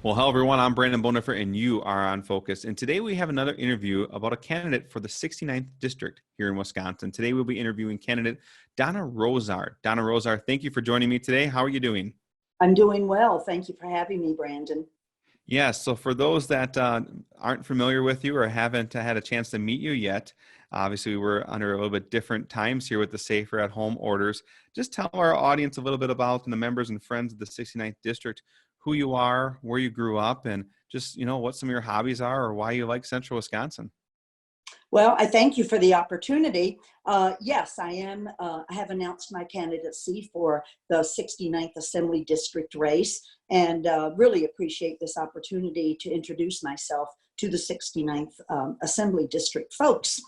Well, hello everyone, I'm Brandon Boniffer and you are on Focus. And today we have another interview about a candidate for the 69th District here in Wisconsin. Today we'll be interviewing candidate Donna Rozar. Donna Rozar, thank you for joining me today. How are you doing? I'm doing well. Thank you for having me, Brandon. Yes, so for those that aren't familiar with you or haven't had a chance to meet you yet, obviously we're under a little bit different times here with the safer at home orders. Just tell our audience a little bit about and the members and friends of the 69th District, who you are, where you grew up, and just, what some of your hobbies are or why you like Central Wisconsin. Well, I thank you for the opportunity. Yes, I have announced my candidacy for the 69th Assembly District race and really appreciate this opportunity to introduce myself to the 69th Assembly District folks.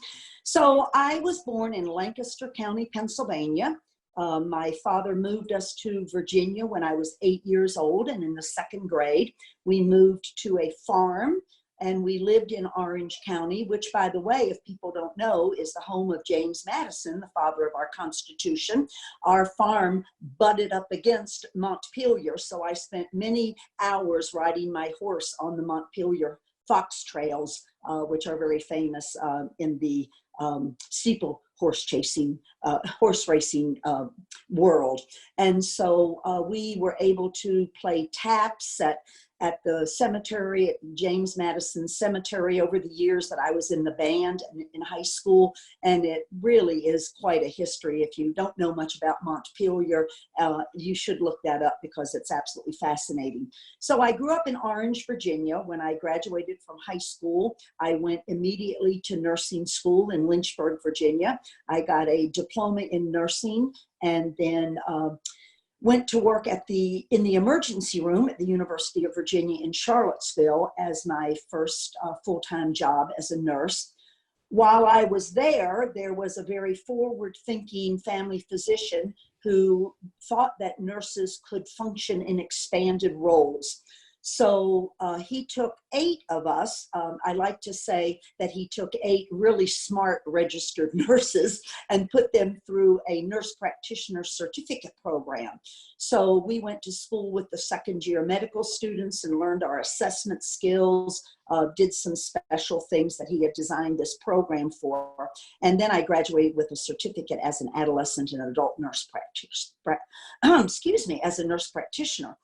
So I was born in Lancaster County, Pennsylvania. My father moved us to Virginia when I was 8 years old, and in the second grade, we moved to a farm. And we lived in Orange County, which, by the way, if people don't know, is the home of James Madison, the father of our Constitution. Our farm butted up against Montpelier, so I spent many hours riding my horse on the Montpelier fox trails, which are very famous in the steeple horse racing world. And so we were able to play taps at the cemetery, at James Madison Cemetery, over the years that I was in the band in high school. And it really is quite a history. If you don't know much about Montpelier, you should look that up because it's absolutely fascinating. So I grew up in Orange, Virginia. When I graduated from high school, I went immediately to nursing school in Lynchburg, Virginia. I got a diploma in nursing and then went to work in the emergency room at the University of Virginia in Charlottesville as my first full-time job as a nurse. While I was there, there was a very forward-thinking family physician who thought that nurses could function in expanded roles. So he took 8 of us. I like to say that he took 8 really smart registered nurses and put them through a nurse practitioner certificate program. So we went to school with the second-year medical students and learned our assessment skills, did some special things that he had designed this program for. And then I graduated with a certificate as an adolescent and adult nurse practitioner, as a nurse practitioner.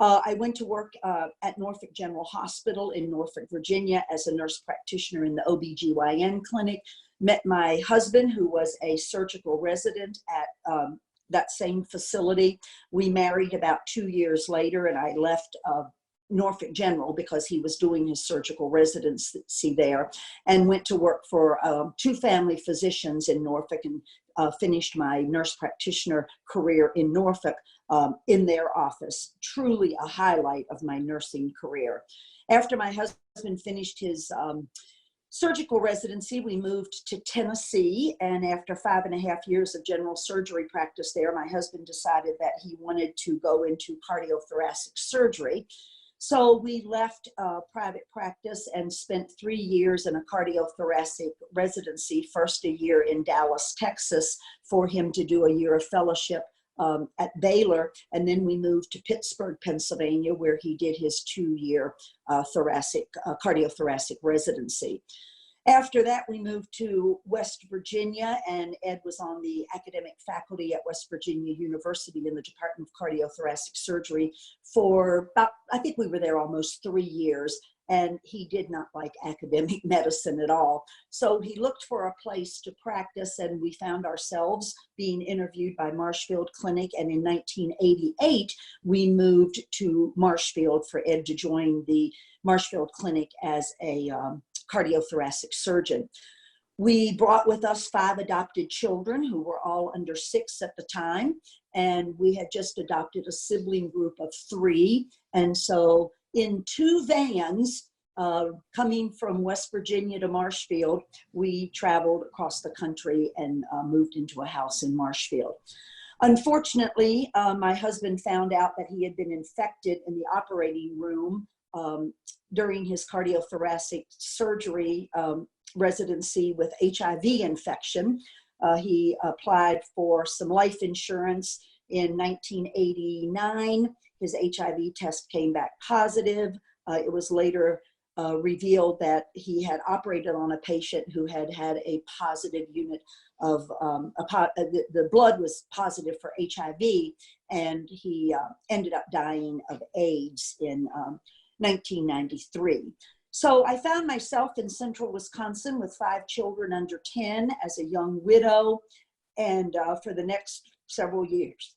I went to work at Norfolk General Hospital in Norfolk, Virginia as a nurse practitioner in the OBGYN clinic. Met my husband, who was a surgical resident at that same facility. We married about 2 years later, and I left Norfolk General because he was doing his surgical residency there, and went to work for 2 family physicians in Norfolk and finished my nurse practitioner career in Norfolk in their office. Truly a highlight of my nursing career. After my husband finished his surgical residency, we moved to Tennessee, and after 5.5 years of general surgery practice there, my husband decided that he wanted to go into cardiothoracic surgery. So we left private practice and spent 3 years in a cardiothoracic residency, first a year in Dallas, Texas, for him to do a year of fellowship at Baylor, and then we moved to Pittsburgh, Pennsylvania, where he did his 2-year cardiothoracic residency. After that, we moved to West Virginia, and Ed was on the academic faculty at West Virginia University in the Department of Cardiothoracic Surgery for about, I think we were there almost 3 years, and he did not like academic medicine at all. So he looked for a place to practice, and we found ourselves being interviewed by Marshfield Clinic, and in 1988, we moved to Marshfield for Ed to join the Marshfield Clinic as a cardiothoracic surgeon. We brought with us 5 adopted children who were all under 6 at the time, and we had just adopted a sibling group of 3. And so in 2 vans, coming from West Virginia to Marshfield, we traveled across the country and moved into a house in Marshfield. Unfortunately, my husband found out that he had been infected in the operating room during his cardiothoracic surgery residency with HIV infection. He applied for some life insurance in 1989. His HIV test came back positive. It was later revealed that he had operated on a patient who had had a positive unit of, the blood was positive for HIV, and he ended up dying of AIDS in 1993. So I found myself in central Wisconsin with 5 children under 10 as a young widow. And for the next several years,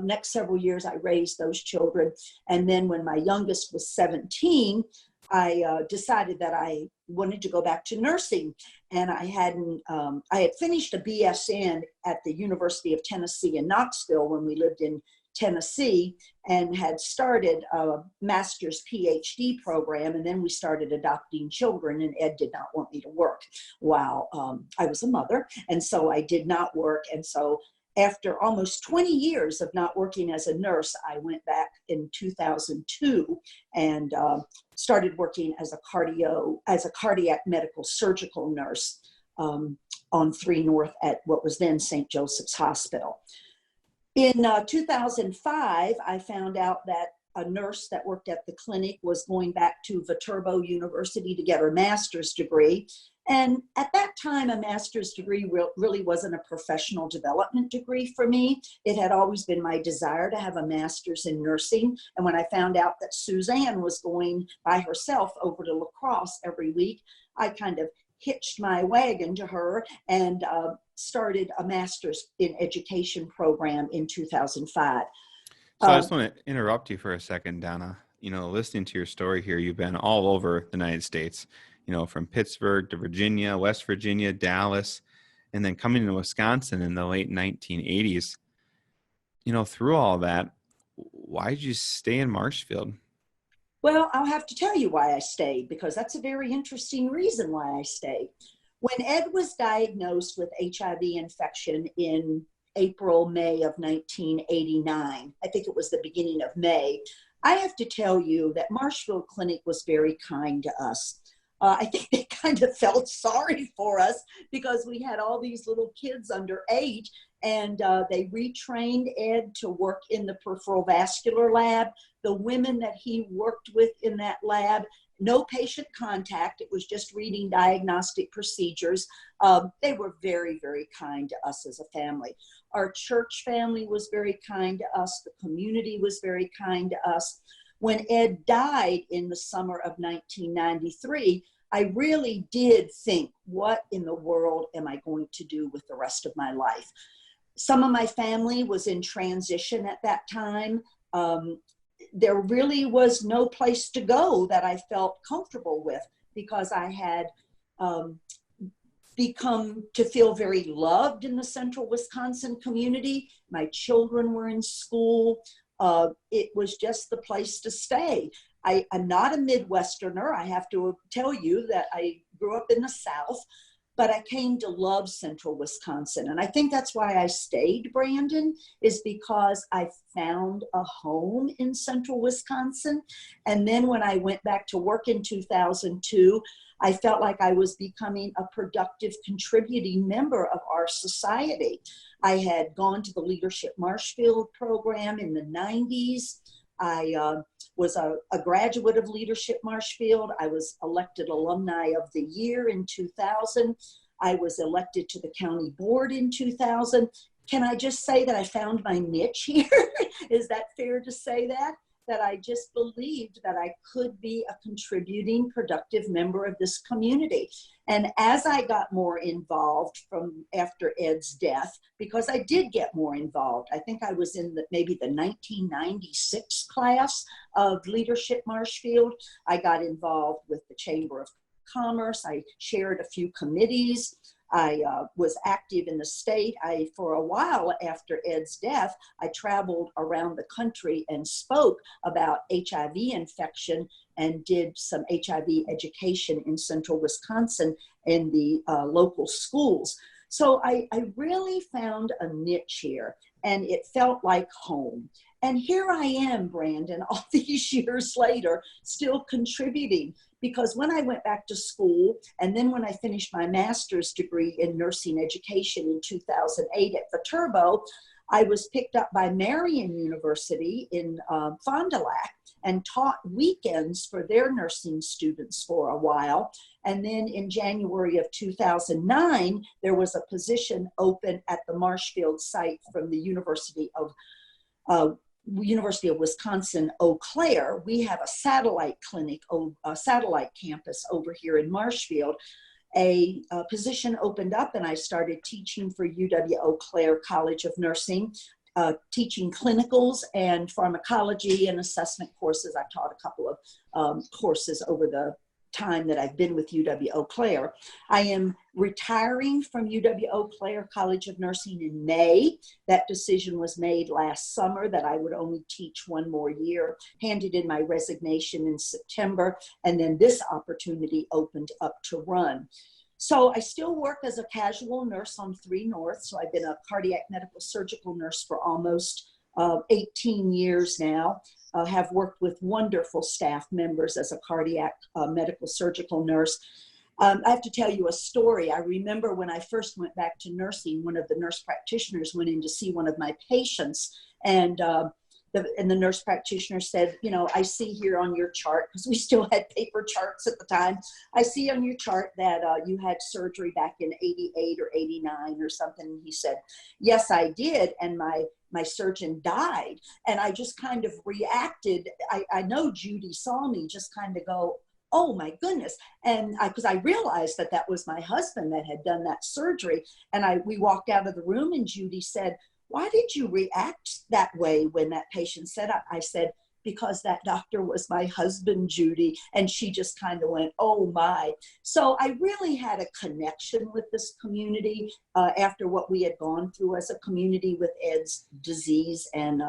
next several years, I raised those children. And then when my youngest was 17, I decided that I wanted to go back to nursing. And I had finished a BSN at the University of Tennessee in Knoxville when we lived in Tennessee, and had started a master's PhD program. And then we started adopting children, and Ed did not want me to work while I was a mother. And so I did not work. And so after almost 20 years of not working as a nurse, I went back in 2002 and started working as a cardiac medical surgical nurse on 3 North at what was then St. Joseph's Hospital. In 2005, I found out that a nurse that worked at the clinic was going back to Viterbo University to get her master's degree. And at that time, a master's degree really wasn't a professional development degree for me. It had always been my desire to have a master's in nursing. And when I found out that Suzanne was going by herself over to La Crosse every week, I kind of hitched my wagon to her and started a master's in education program in 2005. So I just want to interrupt you for a second, Donna. Listening to your story here, you've been all over the United States, from Pittsburgh to Virginia, West Virginia, Dallas, and then coming to Wisconsin in the late 1980s. Through all that, why did you stay in Marshfield? Well, I'll have to tell you why I stayed, because that's a very interesting reason why I stayed. When Ed was diagnosed with HIV infection in May of 1989, I think it was the beginning of May, I have to tell you that Marshfield Clinic was very kind to us. I think they kind of felt sorry for us because we had all these little kids under age, and they retrained Ed to work in the peripheral vascular lab. The women that he worked with in that lab, no patient contact, it was just reading diagnostic procedures. They were very, very kind to us as a family. Our church family was very kind to us. The community was very kind to us. When Ed died in the summer of 1993, I really did think, what in the world am I going to do with the rest of my life? Some of my family was in transition at that time. There really was no place to go that I felt comfortable with, because I had become to feel very loved in the central Wisconsin community. My children were in school. It was just the place to stay. I'm not a Midwesterner. I have to tell you that I grew up in the South, but I came to love central Wisconsin. And I think that's why I stayed, Brandon, is because I found a home in central Wisconsin. And then when I went back to work in 2002, I felt like I was becoming a productive, contributing member of our society. I had gone to the Leadership Marshfield program in the 90s. I was a graduate of Leadership Marshfield. I was elected Alumni of the Year in 2000. I was elected to the county board in 2000. Can I just say that I found my niche here? Is that fair to say that? That I just believed that I could be a contributing, productive member of this community. And as I got more involved from after Ed's death, because I did get more involved, I think I was in maybe the 1996 class of Leadership Marshfield. I got involved with the Chamber of Commerce. I chaired a few committees. I was active in the state. For a while after Ed's death, I traveled around the country and spoke about HIV infection and did some HIV education in central Wisconsin in the local schools. So I really found a niche here, and it felt like home. And here I am, Brandon, all these years later, still contributing. Because when I went back to school, and then when I finished my master's degree in nursing education in 2008 at Viterbo, I was picked up by Marian University in Fond du Lac, and taught weekends for their nursing students for a while. And then in January of 2009, there was a position open at the Marshfield site from the University of Wisconsin-Eau Claire. We have a satellite clinic, a satellite campus over here in Marshfield. A position opened up and I started teaching for UW-Eau Claire College of Nursing, teaching clinicals and pharmacology and assessment courses. I've taught a couple of courses over the time that I've been with UW-Eau Claire. I am retiring from UW-Eau Claire College of Nursing in May. That decision was made last summer that I would only teach one more year, handed in my resignation in September, and then this opportunity opened up to run. So I still work as a casual nurse on 3 North. So I've been a cardiac medical surgical nurse for almost 18 years now. Have worked with wonderful staff members as a cardiac medical surgical nurse. I have to tell you a story. I remember when I first went back to nursing, one of the nurse practitioners went in to see one of my patients, and the nurse practitioner said, you know, I see here on your chart, because we still had paper charts at the time, I see on your chart that you had surgery back in 88 or 89 or something. And he said, yes, I did. And my surgeon died. And I just kind of reacted. I know Judy saw me just kind of go, oh my goodness. And because I realized that that was my husband that had done that surgery. And we walked out of the room and Judy said, why did you react that way when that patient said, I said, because that doctor was my husband, Judy. And she just kind of went, oh my. So I really had a connection with this community after what we had gone through as a community with Ed's disease and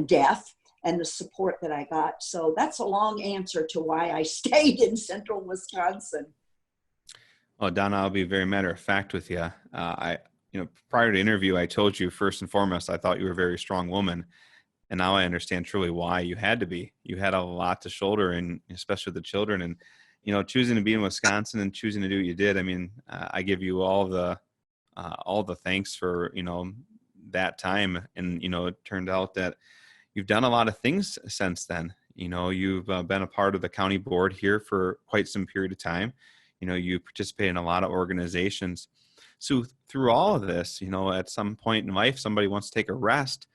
death, and the support that I got. So that's a long answer to why I stayed in central Wisconsin. Well, Donna, I'll be very matter of fact with you. Prior to interview, I told you first and foremost, I thought you were a very strong woman. And now I understand truly why you had to be. You had a lot to shoulder, and especially the children. And, choosing to be in Wisconsin and choosing to do what you did. I mean, I give you all the thanks for, that time. And, it turned out that you've done a lot of things since then. You've been a part of the county board here for quite some period of time. You participate in a lot of organizations. So through all of this, at some point in life, somebody wants to take a rest.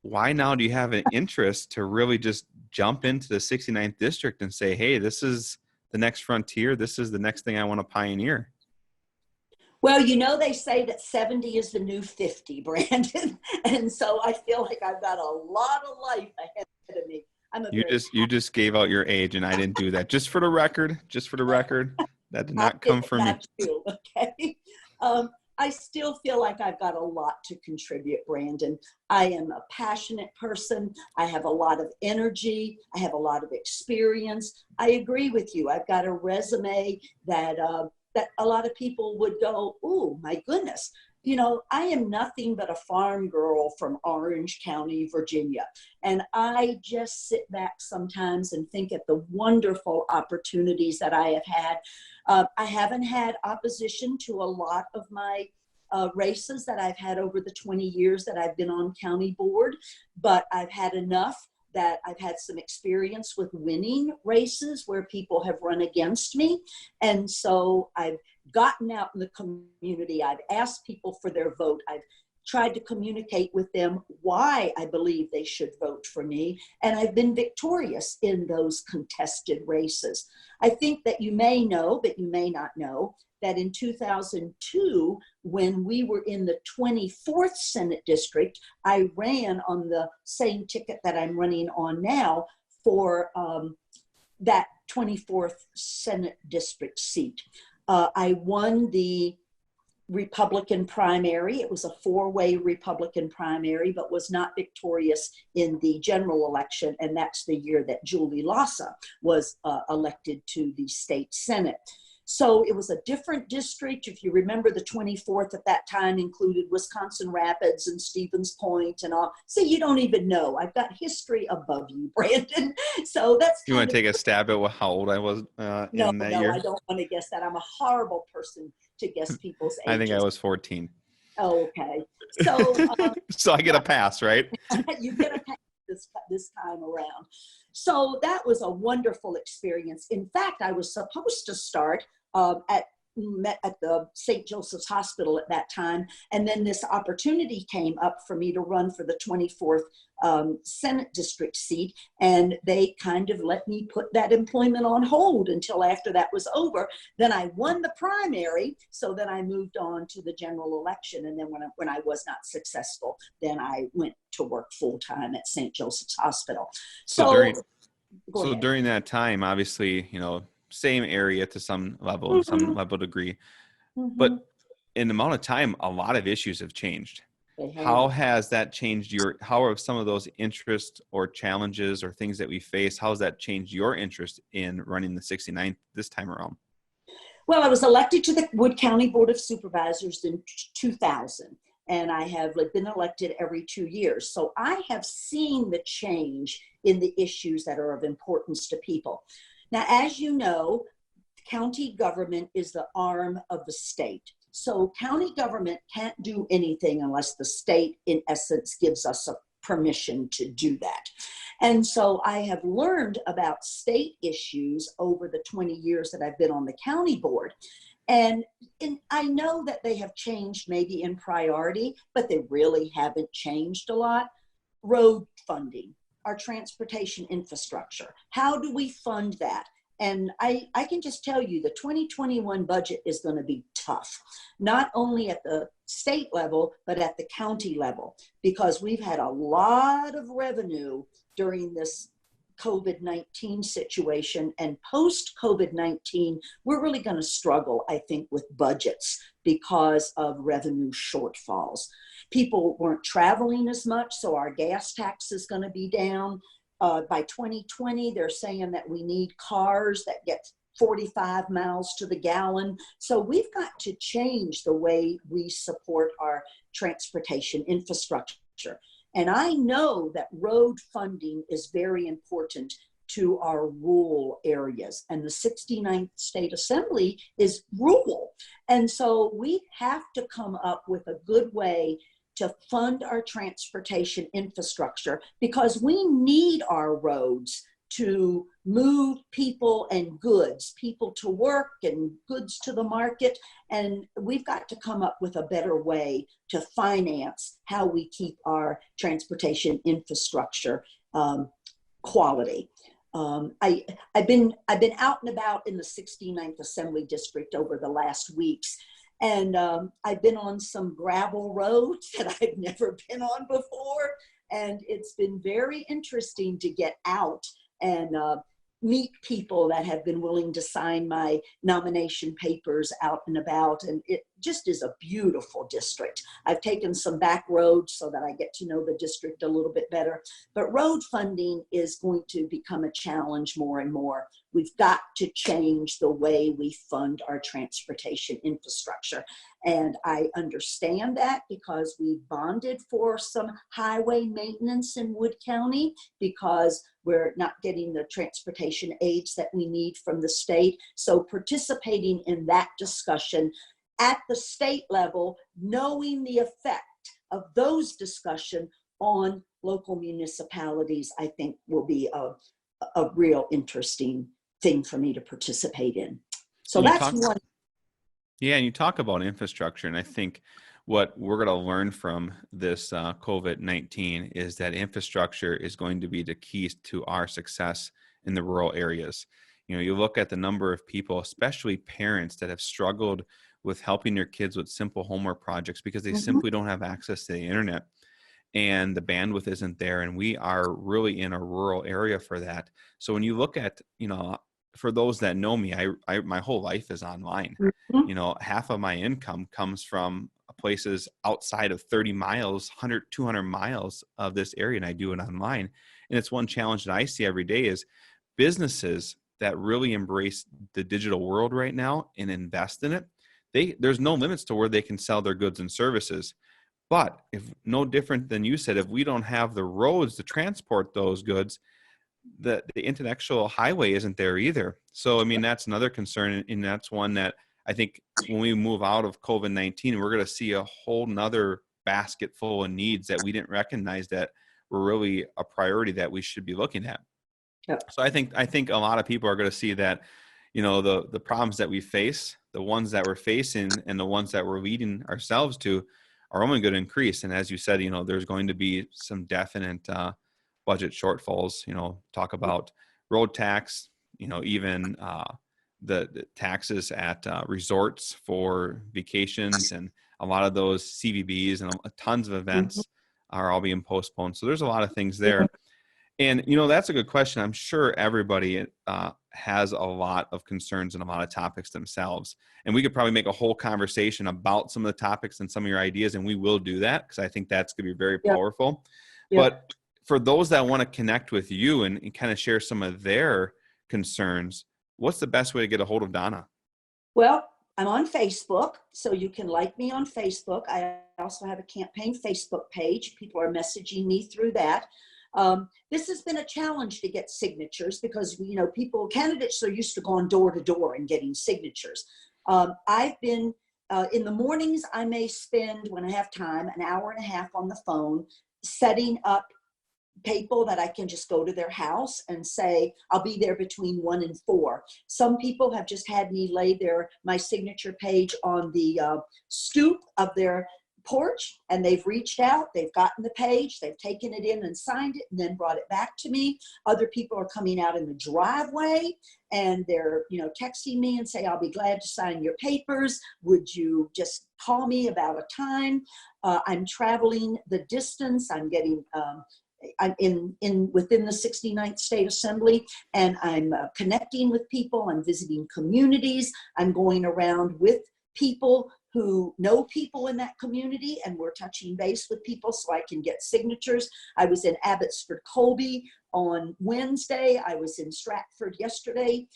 Why now do you have an interest to really just jump into the 69th district and say, hey, this is the next frontier. This is the next thing I want to pioneer? Well, they say that 70 is the new 50, Brandon. And so I feel like I've got a lot of life ahead of me. You just gave out your age, and I didn't do that. Just for the record, that did not come from me. You, okay. I still feel like I've got a lot to contribute, Brandon. I am a passionate person. I have a lot of energy. I have a lot of experience. I agree with you. I've got a resume that a lot of people would go, oh, my goodness. I am nothing but a farm girl from Orange County, Virginia. And I just sit back sometimes and think at the wonderful opportunities that I have had. I haven't had opposition to a lot of my races that I've had over the 20 years that I've been on county board, but I've had enough that I've had some experience with winning races where people have run against me. And so I've gotten out in the community. I've asked people for their vote. I've tried to communicate with them why I believe they should vote for me. And I've been victorious in those contested races. I think that you may know, but you may not know, that in 2002, when we were in the 24th Senate District, I ran on the same ticket that I'm running on now for that 24th Senate District seat. I won the Republican primary. It was a 4-way Republican primary, but was not victorious in the general election. And that's the year that Julie Lassa was elected to the state Senate. So it was a different district. If you remember, the 24th at that time included Wisconsin Rapids and Stevens Point and all. So you don't even know. I've got history above you, Brandon. So that's You want to take a stab at how old I was in that year? No, I don't want to guess that. I'm a horrible person to guess people's ages. I think I was 14. Oh, okay. So so I get a pass, right? You get a pass this time around. So that was a wonderful experience. In fact, I was supposed to start at the St. Joseph's Hospital at that time. And then this opportunity came up for me to run for the 24th Senate district seat. And they kind of let me put that employment on hold until after that was over. Then I won the primary. So then I moved on to the general election. And then when I was not successful, then I went to work full time at St. Joseph's Hospital. So during that time, obviously, same area to some level, some level degree, but in the amount of time, a lot of issues have changed. How has that changed how have some of those interests or challenges or things that we face, how has that changed your interest in running the 69th this time around? Well, I was elected to the Wood County Board of Supervisors in 2000, and I have been elected every 2 years. So I have seen the change in the issues that are of importance to people. Now, as you know, county government is the arm of the state. So county government can't do anything unless the state, in essence, gives us a permission to do that. And so I have learned about state issues over the 20 years that I've been on the county board. And I know that they have changed maybe in priority, but they really haven't changed a lot. Road funding, our transportation infrastructure. How do we fund that? And I can just tell you the 2021 budget is going to be tough, not only at the state level, but at the county level, because we've had a lot of revenue during this COVID-19 situation, and post-COVID-19, we're really going to struggle, I think, with budgets because of revenue shortfalls. People weren't traveling as much, so our gas tax is going to be down. By 2020, they're saying that we need cars that get 45 miles to the gallon. So we've got to change the way we support our transportation infrastructure. And I know that road funding is very important to our rural areas. And the 69th State Assembly is rural. And so we have to come up with a good way to fund our transportation infrastructure, because we need our roads to move people and goods, people to work and goods to the market. And we've got to come up with a better way to finance how we keep our transportation infrastructure quality. I've been out and about in the 69th Assembly District over the last weeks. And I've been on some gravel roads that I've never been on before. And it's been very interesting to get out and meet people that have been willing to sign my nomination papers out and about. And it just is a beautiful district. I've taken some back roads so that I get to know the district a little bit better. But road funding is going to become a challenge more and more. We've got to change the way we fund our transportation infrastructure. And I understand that because we bonded for some highway maintenance in Wood County because we're not getting the transportation aids that we need from the state. So participating in that discussion at the state level, knowing the effect of those discussions on local municipalities, I think will be a real interesting thing for me to participate in. So that's one. Yeah, and you talk about infrastructure, and I think what we're going to learn from this COVID-19 is that infrastructure is going to be the keys to our success in the rural areas. You look at the number of people, especially parents, that have struggled with helping their kids with simple homework projects because they simply don't have access to the internet and the bandwidth isn't there. And we are really in a rural area for that. So when you look at, for those that know me, I my whole life is online. Half of my income comes from places outside of 30 miles, 100, 200 miles of this area, and I do it online. And it's one challenge that I see every day is businesses that really embrace the digital world right now and invest in it. There's no limits to where they can sell their goods and services. But if no different than you said, if we don't have the roads to transport those goods, the intellectual highway isn't there either. So, that's another concern. And that's one that I think when we move out of COVID-19, we're going to see a whole nother basket full of needs that we didn't recognize that were really a priority that we should be looking at. Yep. So I think a lot of people are going to see that, the problems that we face, the ones that we're facing and the ones that we're leading ourselves to are only going to increase. And as you said, there's going to be some definite budget shortfalls. Talk about road tax, even the taxes at resorts for vacations, and a lot of those CVBs and tons of Mhm. events are all being postponed. So there's a lot of things there. And, that's a good question. I'm sure everybody has a lot of concerns and a lot of topics themselves. And we could probably make a whole conversation about some of the topics and some of your ideas, and we will do that because I think that's going to be very Yep. powerful. Yep. But for those that want to connect with you and kind of share some of their concerns, what's the best way to get a hold of Donna? Well, I'm on Facebook, so you can like me on Facebook. I also have a campaign Facebook page. People are messaging me through that. This has been a challenge to get signatures because, candidates are used to going door to door and getting signatures. I've been, in the mornings, I may spend, when I have time, an hour and a half on the phone setting up people that I can just go to their house and say, I'll be there between 1 and 4. Some people have just had me lay my signature page on the stoop of their porch, and they've reached out, they've gotten the page, they've taken it in and signed it and then brought it back to me. Other people are coming out in the driveway and they're, texting me and say, I'll be glad to sign your papers. Would you just call me about a time? I'm traveling the distance. I'm getting, I'm within the 69th state assembly, and I'm connecting with people. I'm visiting communities. I'm going around with people who know people in that community, and we're touching base with people so I can get signatures. I was in Abbotsford Colby on Wednesday. I was in Stratford yesterday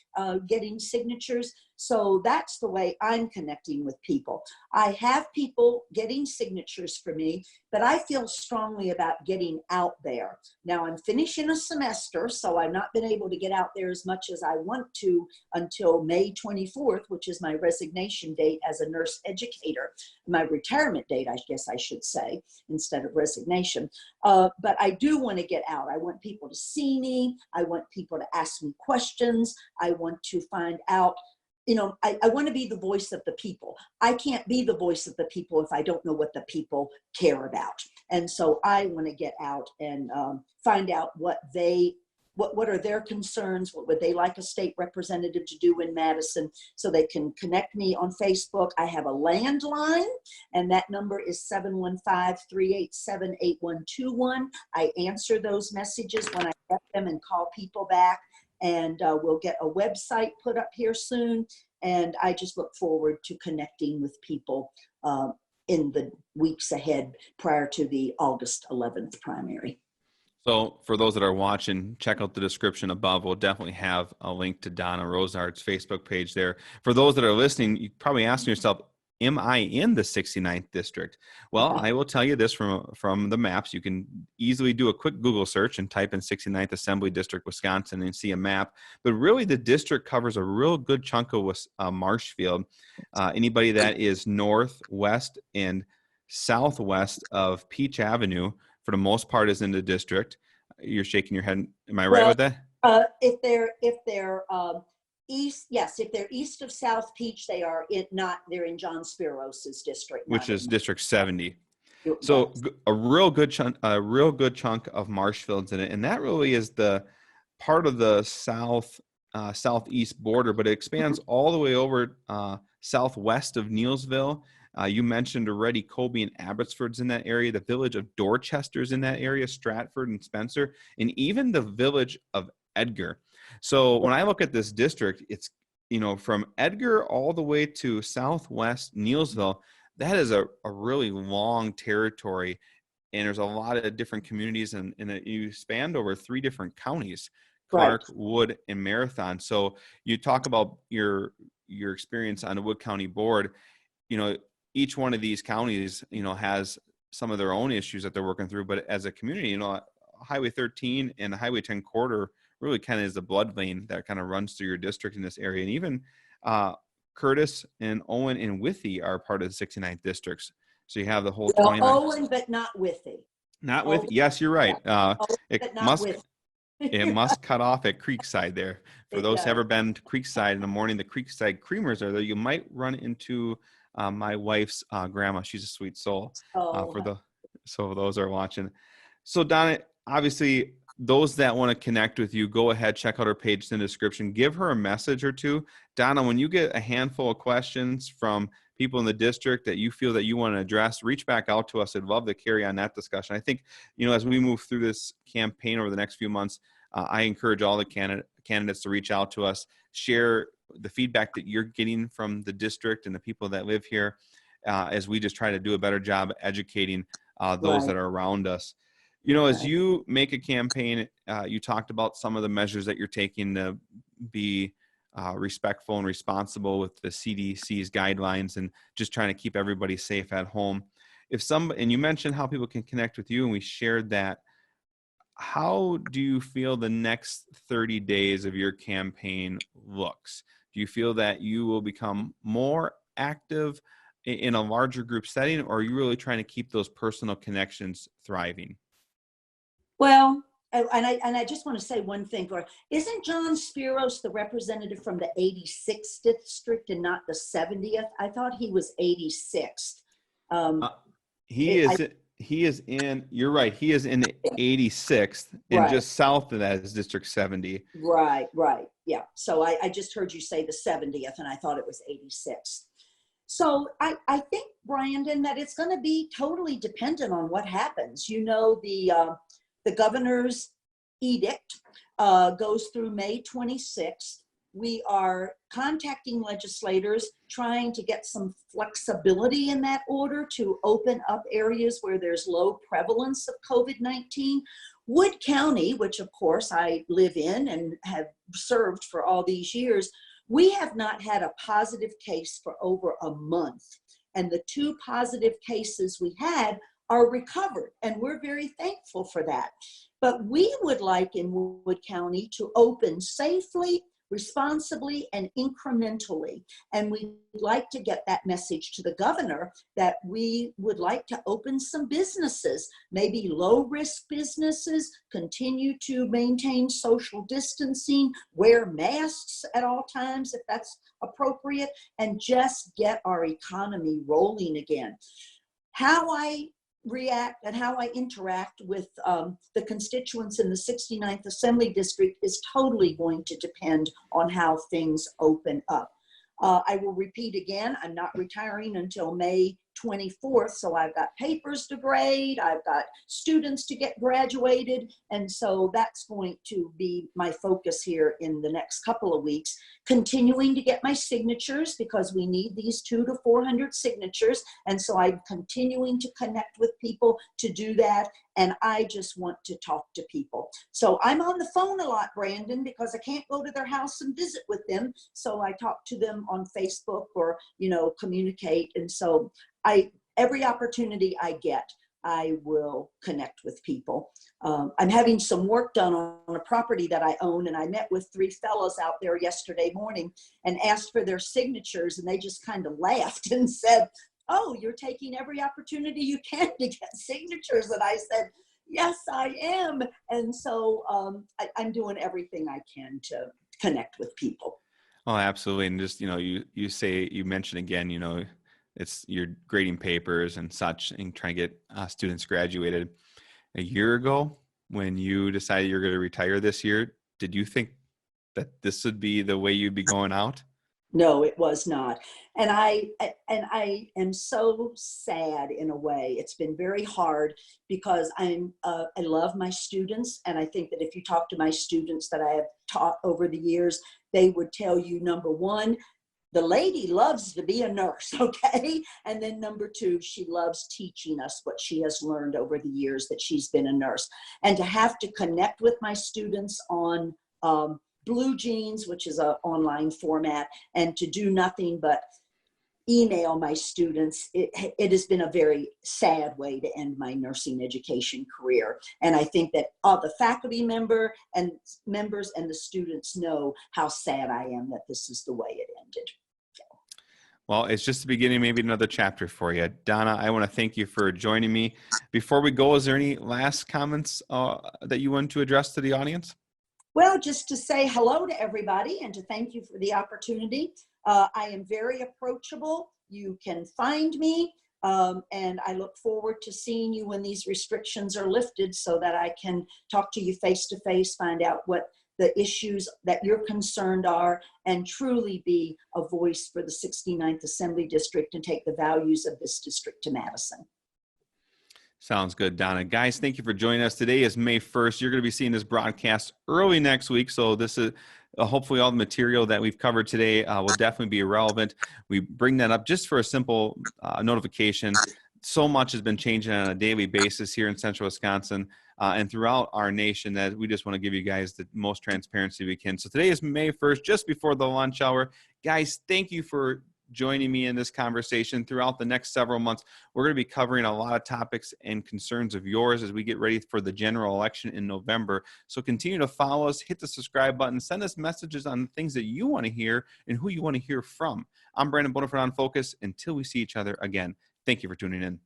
getting signatures. So that's the way I'm connecting with people. I have people getting signatures for me, but I feel strongly about getting out there. Now I'm finishing a semester, so I've not been able to get out there as much as I want to until May 24th, which is my resignation date as a nurse educator, my retirement date, I guess I should say, instead of resignation. But I do want to get out. I want people to see me. I want people to ask me questions. I want to find out, I want to be the voice of the people. I can't be the voice of the people if I don't know what the people care about. And so I want to get out and find out what are their concerns, what would they like a state representative to do in Madison, so they can connect me on Facebook. I have a landline, and that number is 715-387-8121. I answer those messages when I get them and call people back. And we'll get a website put up here soon. And I just look forward to connecting with people in the weeks ahead prior to the August 11th primary. So for those that are watching, check out the description above. We'll definitely have a link to Donna Rozar's Facebook page there. For those that are listening, you're probably asking yourself, am I in the 69th district? Well, I will tell you this from the maps. You can easily do a quick Google search and type in 69th Assembly District, Wisconsin, and see a map. But really, the district covers a real good chunk of Marshfield. Anybody that is northwest and southwest of Peach Avenue, for the most part, is in the district. You're shaking your head. Am I right with that? If they're east, yes. If they're east of South Peach, they're in John Spiros's district, which is District 70. Yes. So a real good chunk of Marshfield's in it, and that really is the part of the southeast border, but it expands all the way over southwest of Neillsville. You mentioned already Colby and Abbotsford's in that area. The village of Dorchester's in that area, Stratford and Spencer, and even the village of Edgar. So when I look at this district, it's, from Edgar all the way to southwest Neillsville. That is a really long territory, and there's a lot of different communities, and you spanned over 3 different counties, Clark, right, Wood, and Marathon. So you talk about your experience on the Wood County Board. Each one of these counties, has some of their own issues that they're working through. But as a community, Highway 13 and the Highway 10 corridor really kind of is the blood vein that kind of runs through your district in this area. And even Curtis and Owen and Withee are part of the 69th districts. So you have the whole 29. Owen, but not Withee. Not Withee. Yes, you're right. Yeah. Owen, but not Withee. It must cut off at Creekside there. For It those who does. ever been to Creekside in the morning, the Creekside Creamers are there. You might run into my wife's grandma. She's a sweet soul. Oh, For the So those are watching. So Donna, obviously, those that want to connect with you, go ahead, check out her page in the description. Give her a message or two. Donna, when you get a handful of questions from people in the district that you feel that you want to address, reach back out to us. I'd love to carry on that discussion. I think, as we move through this campaign over the next few months, I encourage all the candidates to reach out to us, share the feedback that you're getting from the district and the people that live here, as we just try to do a better job educating those right, that are around us. As right. you make a campaign, you talked about some of the measures that you're taking to be respectful and responsible with the CDC's guidelines and just trying to keep everybody safe at home. And you mentioned how people can connect with you, and we shared that. How do you feel the next 30 days of your campaign looks? Do you feel that you will become more active in a larger group setting, or are you really trying to keep those personal connections thriving? Well, and I just want to say one thing. Isn't John Spiros the representative from the 86th district and not the 70th? I thought he was 86th. Um, Uh, he it, I, is he is in. You're right. He is in the 86th, and right, just south of that is District 70. right. Yeah. So I just heard you say the 70th, and I thought it was 86th. So I think, Brandon, that it's going to be totally dependent on what happens. The governor's edict goes through May 26th. We are contacting legislators, trying to get some flexibility in that order to open up areas where there's low prevalence of COVID-19. Wood County, which of course I live in and have served for all these years, we have not had a positive case for over a month. And the 2 positive cases we had are recovered, and we're very thankful for that. But we would like in Wood County to open safely, responsibly, and incrementally. And we'd like to get that message to the governor that we would like to open some businesses, maybe low-risk businesses, continue to maintain social distancing, wear masks at all times if that's appropriate, and just get our economy rolling again. How I react and how I interact with the constituents in the 69th Assembly District is totally going to depend on how things open up. I will repeat again, I'm not retiring until May 24th, so I've got papers to grade, I've got students to get graduated, and so that's going to be my focus here in the next couple of weeks, continuing to get my signatures because we need these 200 to 400 signatures, and so I'm continuing to connect with people to do that, and I just want to talk to people. So I'm on the phone a lot, Brandon, because I can't go to their house and visit with them, so I talk to them on Facebook or, communicate, and so every opportunity I get, I will connect with people. I'm having some work done on a property that I own, and I met with 3 fellows out there yesterday morning and asked for their signatures, and they just kind of laughed and said, "Oh, you're taking every opportunity you can to get signatures." And I said, "Yes, I am." And so I'm doing everything I can to connect with people. Oh, absolutely. And just, you mentioned again, it's you're grading papers and such and trying to get students graduated. A year ago, when you decided you're going to retire this year, did you think that this would be the way you'd be going out? No, it was not. And I am so sad in a way. It's been very hard because I love my students, and I think that if you talk to my students that I have taught over the years, they would tell you, number one, the lady loves to be a nurse, okay? And then number 2, she loves teaching us what she has learned over the years that she's been a nurse. And to have to connect with my students on Blue Jeans, which is an online format, and to do nothing but email my students, it has been a very sad way to end my nursing education career. And I think that all the faculty members and the students know how sad I am that this is the way it ended. Well, it's just the beginning, maybe another chapter for you. Donna, I want to thank you for joining me. Before we go, is there any last comments that you want to address to the audience? Well, just to say hello to everybody and to thank you for the opportunity. I am very approachable. You can find me, and I look forward to seeing you when these restrictions are lifted so that I can talk to you face to face, find out what the issues that you're concerned are, and truly be a voice for the 69th Assembly District and take the values of this district to Madison. Sounds good, Donna. Guys, thank you for joining us. Today is May 1st. You're going to be seeing this broadcast early next week. So this is hopefully all the material that we've covered today will definitely be relevant. We bring that up just for a simple notification. So much has been changing on a daily basis here in central Wisconsin and throughout our nation that we just want to give you guys the most transparency we can. So today is May 1st, just before the lunch hour. Guys, thank you for joining me in this conversation. Throughout the next several months, we're going to be covering a lot of topics and concerns of yours as we get ready for the general election in November. So continue to follow us, hit the subscribe button, send us messages on things that you want to hear and who you want to hear from. I'm Brandon Bonifant on Focus. Until we see each other again, thank you for tuning in.